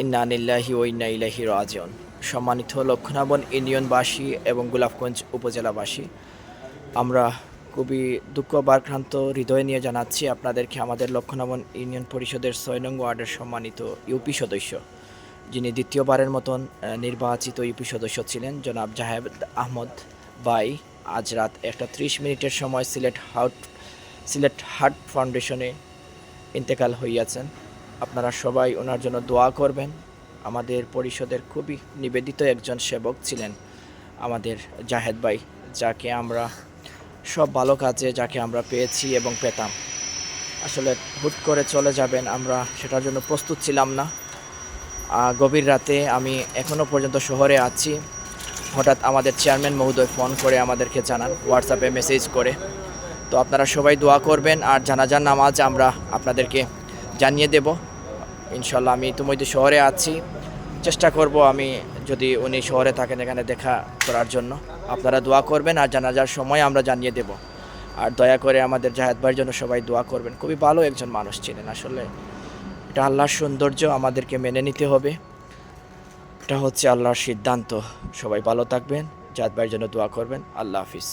ইন্না লিল্লাহি ওয়া ইন্না ইলাইহি রাজিউন। সম্মানিত লক্ষ্মণাবন ইউনিয়নবাসী এবং গোলাপগঞ্জ উপজেলাবাসী, আমরা খুবই দুঃখ ভারাক্রান্ত হৃদয় নিয়ে জানাচ্ছি আপনাদেরকে আমাদের লক্ষ্মণাবন ইউনিয়ন পরিষদের ৬ নং ওয়ার্ডের সম্মানিত ইউপি সদস্য, যিনি দ্বিতীয়বারের মতন নির্বাচিত ইউপি সদস্য ছিলেন, জনাব জাহেদ আহমদ ভাই আজ রাত 1:30 সময় সিলেট হার্ট ফাউন্ডেশনে ইন্তেকাল হইয়াছেন। আপনারা সবাই ওনার জন্য দোয়া করবেন। আমাদের পরিষদের খুবই নিবেদিত একজন সেবক ছিলেন আমাদের জাহেদ ভাই, যাকে আমরা সব ভালো কাজে যাকে আমরা পেয়েছি এবং পেতাম। আসলে হুট করে চলে যাবেন, আমরা সেটার জন্য প্রস্তুত ছিলাম না। গভীর রাতে আমি এখনও পর্যন্ত শহরে আছি। হঠাৎ আমাদের চেয়ারম্যান মহোদয় ফোন করে আমাদেরকে জানান, হোয়াটসঅ্যাপে মেসেজ করে। তো আপনারা সবাই দোয়া করবেন, আর জানাজার নামাজ আমরা আপনাদেরকে জানিয়ে দেব ইনশাল্লাহ। আমি ইতিমধ্যে শহরে আছি, চেষ্টা করব আমি যদি উনি শহরে থাকেন এখানে দেখা করার জন্য। আপনারা দোয়া করবেন, আর জানাজার সময় আমরা জানিয়ে দেব। আর দয়া করে আমাদের জাহেদ ভাইয়ের জন্য সবাই দোয়া করবেন। খুবই ভালো একজন মানুষ ছিলেন। আসলে এটা আল্লাহর সৌন্দর্য, আমাদেরকে মেনে নিতে হবে। এটা হচ্ছে আল্লাহর সিদ্ধান্ত। সবাই ভালো থাকবেন, জাহেদ ভাইয়ের জন্য দোয়া করবেন। আল্লাহ হাফিজ।